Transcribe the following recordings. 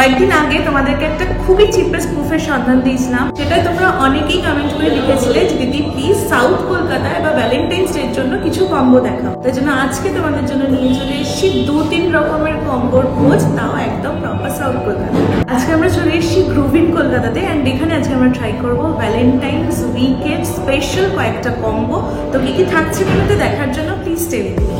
কয়েকদিন আগে তোমাদেরকে একটা খুবই চিপেস্ট প্রুফের সন্ধান দিয়েছিলাম, সেটা তোমরা অনেকেই কমেন্ট করে লিখেছিলে যে দিদি প্লিজ সাউথ কলকাতায় বা ভ্যালেন্টাইন্স ডের জন্য কিছু কম্বো দেখাও। তাই জন্য আজকে তোমাদের জন্য নিয়ে চলে এসেছি 2-3 রকমের কম্বোর খোঁজ, তাও একদম প্রপার সাউথ কলকাতা। আজকে আমরা চলে এসেছি গ্রুভিন কলকাতাতে, অ্যান্ড এখানে আজকে আমরা ট্রাই করবো ভ্যালেন্টাইন্স উইকের স্পেশাল কয়েকটা কম্বো। তো কি কি থাকছে মেনুতে দেখার জন্য প্লিজ স্টে উইথ মি।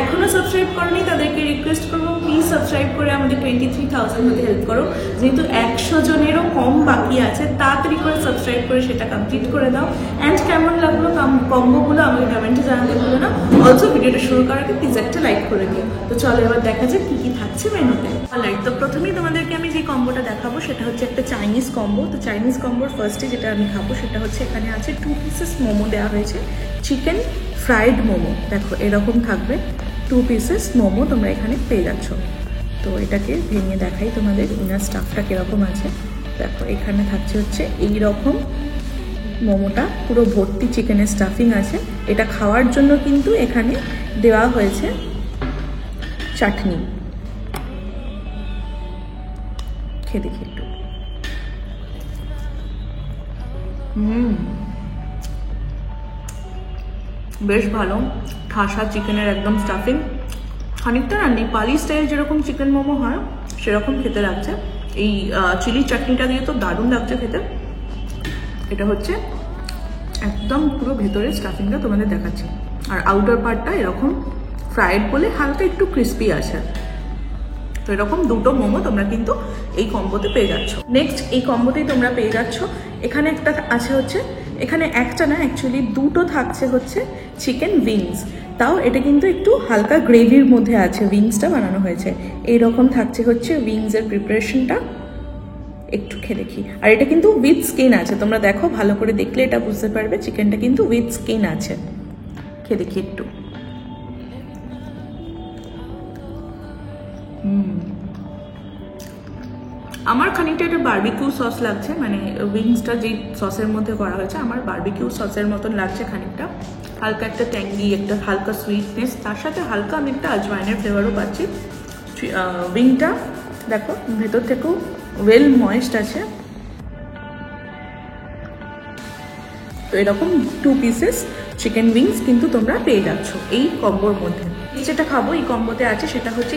এখনো সাবস্ক্রাইব করনি তাদেরকে রিকোয়েস্ট করবো প্লিজ সাবস্ক্রাইব করে আমাদের 23,000 মধ্যে হেল্প করো। যেহেতু 100 জনেরও কম বাকি আছে, তাড়াতাড়ি করে সাবস্ক্রাইব করে সেটা কমপ্লিট করে দাও। অ্যান্ড কেমন লাগলো কম্বোগুলো আমাকে কমেন্টে জানাতে ভুলো না। অলসো ভিডিওটা শুরু করার আগে প্লিজ একটা লাইক করে দিও। তো চলো এবার দেখা যাক কি কি থাকছে মেনুতে। অলরাইট, তো প্রথমেই তোমাদেরকে আমি যে কম্বোটা দেখাবো সেটা হচ্ছে একটা চাইনিজ কম্বো। তো চাইনিজ কম্বোর ফার্স্টে যেটা আমি খাবো সেটা হচ্ছে এখানে আছে 2 পিসেস মোমো দেওয়া হয়েছে, চিকেন ফ্রাইড মোমো। দেখো এরকম থাকবে 2 পিসেস মোমো তোমরা এখানে পেয়ে যাচ্ছ। তো এটাকে ভেঙে দেখাই তোমাদের ইনার স্টাফটা কীরকম আছে। দেখো এখানে থাকছে হচ্ছে এই রকম মোমোটা, পুরো ভর্তি চিকেনের স্টাফিং আছে। এটা খাওয়ার জন্য কিন্তু এখানে দেওয়া হয়েছে চাটনি। খেয়ে দেখি একটু। বেশ ভালো, ঠাসা চিকেনের একদম স্টাফিং। খানিকটা না নেপালি স্টাইল যেরকম চিকেন মোমো হয় সেরকম খেতে লাগছে। এই চিলি চাটনিটা দিয়ে তো দারুণ লাগছে খেতে। এটা হচ্ছে একদম পুরো ভেতরের স্টাফিংটা তোমাদের দেখাচ্ছি, আর আউটার পার্টটা এরকম ফ্রাইড বলে হালকা একটু ক্রিস্পি আছে। তো এরকম দুটো মোমো তোমরা কিন্তু এই কম্বোতে পেয়ে যাচ্ছ। নেক্সট এই কম্বোতেই তোমরা পেয়ে যাচ্ছ এখানে একটা আছে হচ্ছে, এখানে একটা না অ্যাকচুয়ালি দুটো থাকছে হচ্ছে চিকেন উইংস। তাও এটা কিন্তু একটু হালকা গ্রেভির মধ্যে আছে, উইংসটা বানানো হয়েছে। এইরকম থাকছে হচ্ছে উইংসের প্রিপারেশনটা, একটু খেয়ে দেখি। আর এটা কিন্তু উইথ স্কিন আছে, তোমরা দেখো ভালো করে দেখলে এটা বুঝতে পারবে চিকেনটা কিন্তু উইথ স্কিন আছে। খেয়ে দেখি একটু। আমার খানিকটা এটা বারবিকিউ সস লাগছে, মানে উইংসটা যেই সসের মধ্যে করা হয়েছে আমার বারবিকিউ সসের মতন লাগছে খানিকটা। হালকা একটা ট্যাঙ্গি, একটা হালকা সুইটনেস, তার সাথে হালকা আমি একটা আজওয়াইনের ফ্লেভারও পাচ্ছি। উইংটা দেখো ভেতর থেকেও ওয়েল ময়েস্ট আছে। তো এরকম 2 পিসেস চিকেন উইংস কিন্তু তোমরা পেয়ে যাচ্ছ এই কম্বোর মধ্যে। যেটা খাবো এই কম্বোতে আছে সেটা হচ্ছে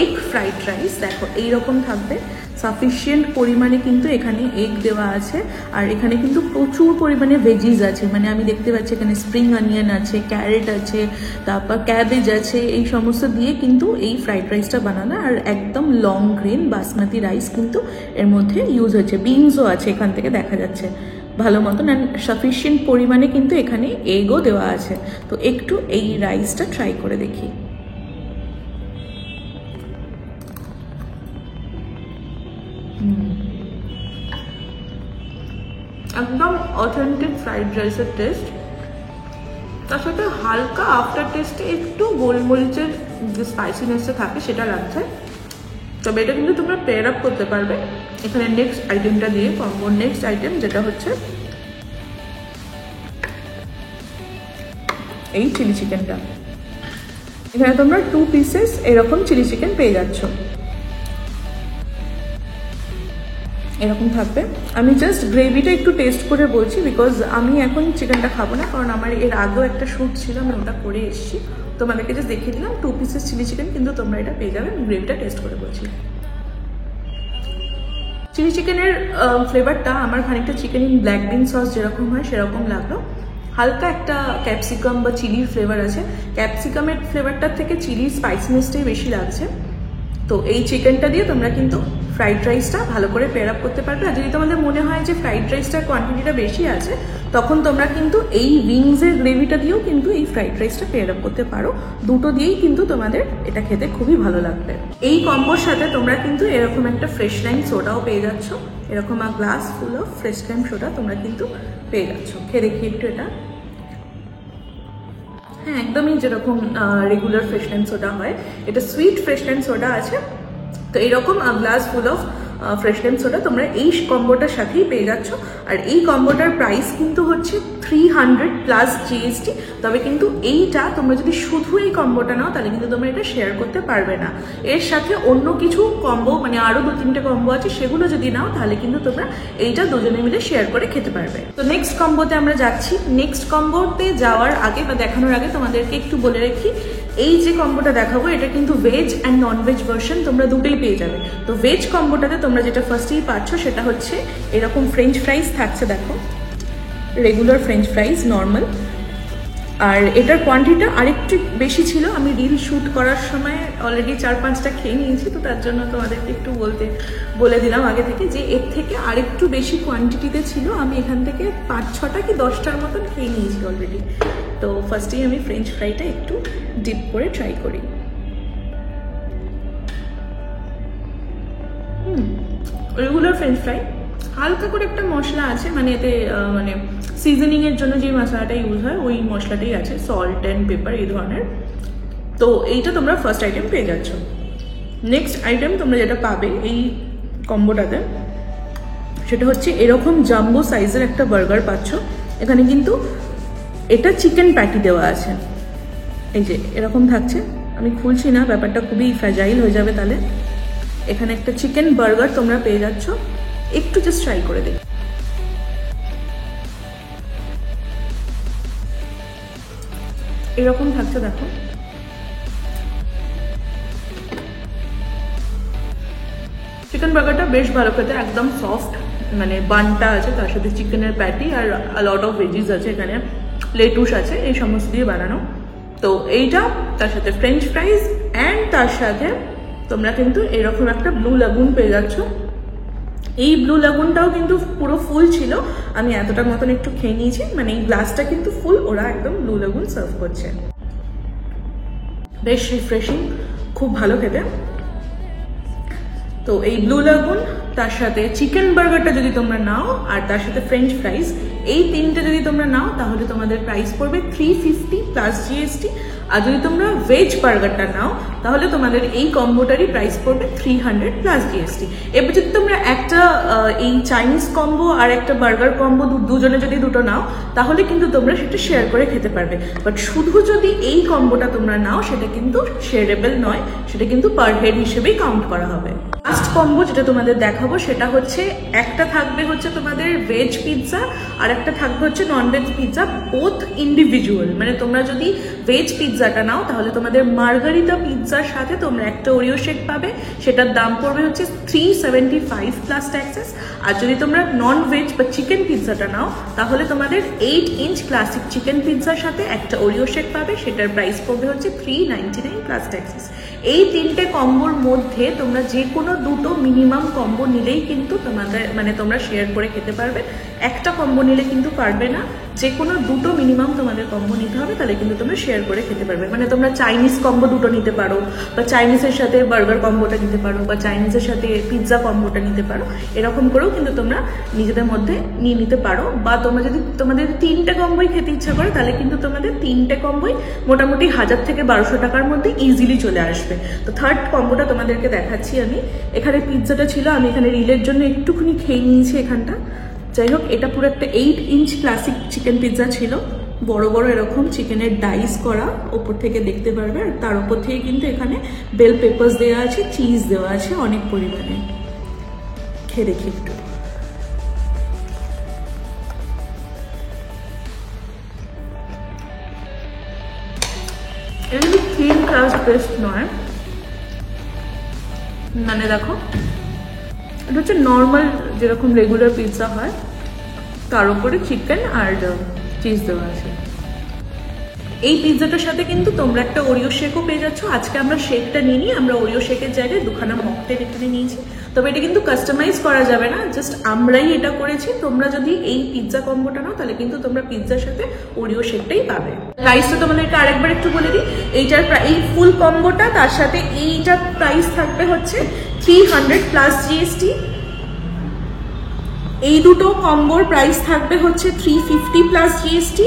এগ ফ্রাইড রাইস। দেখো এইরকম থাকবে, সাফিসিয়েন্ট পরিমাণে কিন্তু এখানে এগ দেওয়া আছে। আর এখানে কিন্তু প্রচুর পরিমাণে ভেজিস আছে, মানে আমি দেখতে পাচ্ছি এখানে স্প্রিং অনিয়ন আছে, ক্যারেট আছে, তারপর ক্যাবেজ আছে। এই সমস্ত দিয়ে কিন্তু এই ফ্রাইড রাইসটা বানানো। আর একদম লং গ্রেন বাসমতি রাইস কিন্তু এর মধ্যে ইউজ হচ্ছে, বিনসও আছে এখান থেকে দেখা যাচ্ছে ভালো মতন। অ্যান্ড সাফিসিয়েন্ট পরিমাণে কিন্তু এখানে এগও দেওয়া আছে। তো একটু এই রাইসটা ট্রাই করে দেখি। একদম অথেন্টিক ফ্রাইড রাইসের টেস্ট, তার সাথে হালকা আফটার টেস্টে একটু গোলমরিচের যে স্পাইসিনেসটা থাকে সেটা লাগছে। তবে এটা কিন্তু তোমরা পেয়ার আপ করতে পারবে এখানে নেক্সট আইটেমটা দিয়ে, কম্বোর নেক্সট আইটেম যেটা হচ্ছে এই চিলি চিকেনটা। এখানে তোমরা 2 পিসেস এরকম চিলি চিকেন পেয়ে যাচ্ছ। এরকম থাকবে। আমি জাস্ট গ্রেভিটা একটু টেস্ট করে বলছি, বিকজ আমি এখন চিকেনটা খাবো না, কারণ আমার এর আগেও একটা শ্যুট ছিল, আমি ওটা করে এসেছি। তোমাদেরকে জাস্ট দেখিয়ে দিলাম 2 পিসেস চিলি চিকেন, কিন্তু তোমরা এটা পেয়ে যাবে। আমি গ্রেভিটা টেস্ট করে বলছি। চিলি চিকেনের ফ্লেভারটা আমার খানিকটা chicken in black bin sauce যেরকম হয় সেরকম লাগলো। হালকা একটা ক্যাপসিকাম বা চিলির ফ্লেভার আছে, ক্যাপসিকামের ফ্লেভারটার থেকে চিলির স্পাইসিনেসটাই বেশি লাগছে। তো এই চিকেনটা দিয়ে তোমরা কিন্তু ফ্রাইড রাইসটা ভালো করে পেয়ার আপ করতে পারবে। আর যদি তোমাদের মনে হয় যে ফ্রাইড রাইসটার কোয়ান্টিটিটা বেশি আছে, তখন তোমরা কিন্তু এই উইংসের গ্রেভিটা দিয়েও কিন্তু এই ফ্রাইড রাইসটা পেয়ার আপ করতে পারো। দুটো দিয়েই কিন্তু তোমাদের এটা খেতে খুবই ভালো লাগবে। এই কম্বোর সাথে তোমরা কিন্তু এরকম একটা ফ্রেশ লাইম সোডাও পেয়ে যাচ্ছ, এরকম glass full of fresh lime soda তোমরা কিন্তু পেয়ে যাচ্ছ। খেয়ে দেখি একটু এটা। হ্যাঁ, একদমই যেরকম রেগুলার ফ্রেশ লাইম সোডা হয়, এটা সুইট ফ্রেশ লাইম সোডা আছে। তো এইরকম glass full of fresh lime soda তোমরা এই কম্বোটার সাথেই পেয়ে যাচ্ছ। আর এই কম্বোটার প্রাইস কিন্তু হচ্ছে 300 প্লাস জিএসটি। তবে কিন্তু এইটা তোমরা যদি শুধু এই কম্বোটা নাও তাহলে কিন্তু তোমরা এটা শেয়ার করতে পারবে না। এর সাথে অন্য কিছু কম্বো মানে আরো 2-3টে কম্বো আছে, সেগুলো যদি নাও তাহলে কিন্তু তোমরা এইটা দুজনে মিলে শেয়ার করে খেতে পারবে। তো নেক্সট কম্বোতে আমরা যাচ্ছি। নেক্সট কম্বোতে যাওয়ার আগে বা দেখানোর আগে তোমাদেরকে একটু বলে রাখি, এই যে কম্বোটা দেখাবো এটা কিন্তু veg and non veg version তোমরা দুটোই পেয়ে যাবে। তো ভেজ কম্বোটাতে তোমরা যেটা ফার্স্টেই পাচ্ছ সেটা হচ্ছে এরকম ফ্রেঞ্চ ফ্রাইজ থাকছে, দেখো রেগুলার ফ্রেঞ্চ ফ্রাইজ নর্মাল। আর এটার কোয়ান্টিটিটা আরেকটু বেশি ছিল, আমি রিল শ্যুট করার সময় অলরেডি 4-5টা খেয়ে নিয়েছি, তো তার জন্য তোমাদেরকে একটু বলে দিলাম আগে থেকে যে এর থেকে আরেকটু বেশি কোয়ান্টিটিতে ছিল। আমি এখান থেকে 5-6টা কি 10টার মতন খেয়ে নিয়েছি অলরেডি। তো ফার্স্টেই আমি ফ্রেঞ্চ ফ্রাইটা একটু ডিপ করে ট্রাই করি। রেগুলার ফ্রেঞ্চ ফ্রাই, হালকা করে একটা মশলা আছে, মানে এতে মানে সিজনিং এর জন্য যে মশলাটা ইউজ হয় ওই মশলাটাই আছে, সল্ট অ্যান্ড পেপার এই ধরনের। তো এইটা তোমরা ফার্স্ট আইটেম পেয়ে যাচ্ছ। নেক্সট আইটেম তোমরা যেটা পাবে এই কম্বোটাতে সেটা হচ্ছে এরকম জাম্বো সাইজের একটা বার্গার পাচ্ছ। এখানে কিন্তু এটা চিকেন প্যাটি দেওয়া আছে, এই যে এরকম থাকছে। আমি খুলছি না, ব্যাপারটা খুবই ফ্র্যাজাইল হয়ে যাবে তাহলে। এখানে একটা চিকেন বার্গার তোমরা পেয়ে যাচ্ছ, একটু জাস্ট ট্রাই করে দেখি। এরকম থাকছে, দেখো চিকেন বার্গারটা বেশ ভালো খেতে, একদম সফট, মানে বানটা আছে, তার সাথে চিকেনের প্যাটি আর লট অফ ভেজিস আছে, এখানে লেটুস আছে, এই সমস্ত দিয়ে বানানো। তো এইটা তার সাথে ফ্রেঞ্চ ফ্রাইজ অ্যান্ড তার সাথে তোমরা কিন্তু এরকম একটা ব্লু লাগুন পেয়ে যাচ্ছ। এই ব্লু লাগুনটাও কিন্তু পুরো ফুল ছিল, আমি এতটার মতন একটু খেয়ে নিয়েছি, মানে এই গ্লাসটা কিন্তু ফুল, ওরা একদম ব্লু লাগুন সার্ভ করছে। বেশ রিফ্রেশিং, খুব ভালো খেতে। তো এই ব্লু লাগুন তার সাথে চিকেন বার্গারটা যদি তোমরা নাও আর তার সাথে ফ্রেঞ্চ ফ্রাইজ, এই তিনটে যদি তোমরা নাও তাহলে তোমাদের প্রাইস পড়বে 350 প্লাস জিএসটি। আর যদি তোমরা ভেজ বার্গারটা নাও তাহলে তোমাদের এই কম্বোটারই প্রাইস পড়বে 300 প্লাস জিএসটি। এবার যদি তোমরা একটা এই চাইনিজ কম্বো আর একটা বার্গার কম্বো দুজনে যদি দুটো নাও তাহলে কিন্তু তোমরা সেটা শেয়ার করে খেতে পারবে। বাট শুধু যদি এই কম্বোটা তোমরা নাও সেটা কিন্তু শেয়ারেবল নয়, সেটা কিন্তু পার হেড হিসেবেই কাউন্ট করা হবে। লাস্ট কম্বো যেটা তোমাদের দেখাবো সেটা হচ্ছে একটা থাকবে হচ্ছে তোমাদের ভেজ পিৎজা আর একটা থাকবে হচ্ছে non veg pizza, both individual. মানে তোমরা যদি ভেজ পিৎজাটা নাও তাহলে তোমাদের মার্গারিতা পিৎজার সাথে তোমরা একটা ওরিও শেক পাবে, সেটার দাম পড়বে হচ্ছে 375 প্লাস ট্যাক্সেস। আর যদি তোমরা নন ভেজ বা চিকেন পিৎজাটা নাও তাহলে তোমাদের 8 ইঞ্চ ক্লাসিক চিকেন পিৎজার সাথে একটা ওরিও শেক পাবে, সেটার প্রাইস পড়বে হচ্ছে 399 প্লাস ট্যাক্সেস। এই তিনটে কম্বোর মধ্যে তোমরা যে কোনো দুটো মিনিমাম কম্বো নিলেই কিন্তু তোমাদের মানে তোমরা শেয়ার করে খেতে পারবে। একটা কম্বো নিলে কিন্তু পারবে না, যে কোনো দুটো মিনিমাম তোমাদের কম্বো নিতে হবে, তাহলে কিন্তু তোমরা শেয়ার করে খেতে পারবে। মানে তোমরা চাইনিজ কম্বো দুটো নিতে পারো, বা চাইনিজের সাথে বার্গার কম্বোটা নিতে পারো, বা চাইনিজের সাথে পিৎজা কম্বোটা নিতে পারো, এরকম করেও কিন্তু তোমরা নিজেদের মধ্যে নিয়ে নিতে পারো। বা তোমরা যদি তোমাদের 3টে কম্বোই খেতে ইচ্ছা করে তাহলে কিন্তু তোমাদের 3টে কম্বোই মোটামুটি 1000 থেকে 1200 টাকার মধ্যে ইজিলি চলে আসবে। তো থার্ড কম্বোটা তোমাদেরকে দেখাচ্ছি আমি। এখানে পিৎজাটা ছিল, আমি এখানে রিলের জন্য একটুখানি খেয়ে নিয়েছি এখানটা। যাই হোক, এটা পুরো একটা 8 ইঞ্চ ক্লাসিক চিকেন পিৎজা ছিল, বড় বড় এরকম চিকেনের ডাইস করা, ওপর থেকে দেখতে পারবে। আর তার উপর থেকে কিন্তু এখানে বেল পেপার্স দেওয়া আছে, চিজ দেওয়া আছে অনেক পরিমাণে। খেয়ে দেখি একটু। এটা কিন্তু থিন ক্রাস্ট পেস্ট নয়, মানে দেখো এটা হচ্ছে নর্মাল যেরকম রেগুলার পিৎজা হয়, তার উপরে চিকেন আর চিজ দেওয়া আছে। এই পিৎজাটার সাথে কিন্তু তোমরা একটা ওরিও শেকও পেয়ে যাচ্ছ। আজকে আমরা শেকটা নিয়ে নিই, আমরা ওরিও শেকের জায়গায় দুখানা মকটেল এখানে নিয়েছি। তবে এটা কিন্তু কাস্টমাইজ করা যাবে না, জাস্ট আমরাই এটা করেছি। তোমরা যদি এই পিৎজা কম্বোটা নাও তাহলে কিন্তু তোমরা পিৎজার সাথে ওরিও শেকটাই পাবে। প্রাইসটা তোমাদেরকে আরেকবার একটু বলে দিই, এই ফুল কম্বোটা তার সাথে এইটার প্রাইস থাকবে হচ্ছে 300 প্লাস জিএসটি। এই দুটো কম্বোর প্রাইস থাকবে হচ্ছে 350 প্লাস জিএসটি।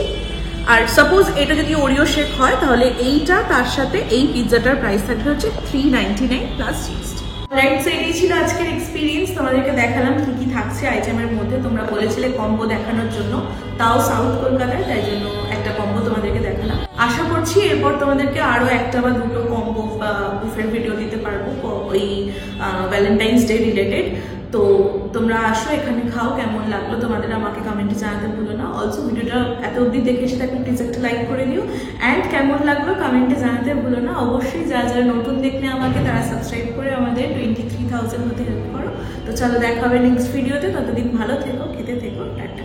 আর সাপোজ এটা যদি ওরিও শেক হয় তাহলে এইটা তার সাথে এই পিৎজাটার প্রাইস থাকবে হচ্ছে 399 প্লাস জিএসটি। রাইট, সো এটাই ছিল আজকের এক্সপিরিয়েন্স। তোমাদেরকে দেখালাম কি কি থাকছে আইটেমের মধ্যে। তোমরা বলেছিলে কম্বো দেখানোর জন্য, তাও সাউথ কলকাতায়, তাই জন্য একটা কম্বো তোমাদেরকে দেখালাম। আশা করছি এরপর তোমাদেরকে আরো একটা বা দুটো কম্বো বা বুফের ভিডিও দিতে পারবো ওই ভ্যালেন্টাইন্স ডে রিলেটেড। তো তোমরা আসো, এখানে খাও, কেমন লাগলো তোমাদের আমাকে কমেন্টে জানাতে ভুলো না। অলসো ভিডিওটা এত অবধি দেখে এসে থাকলে প্লিজ একটা লাইক করে দিও, অ্যান্ড কেমন লাগলো কমেন্টে জানাতে ভুলো না। অবশ্যই যারা যারা নতুন দেখলে আমাকে তারা সাবস্ক্রাইব করে আমাদের 23,000 হতে হেল্প করো। তো চলো দেখা হবে নেক্সট ভিডিওতে, ততদিন ভালো থেকো, খেতে থেকো, টাটা।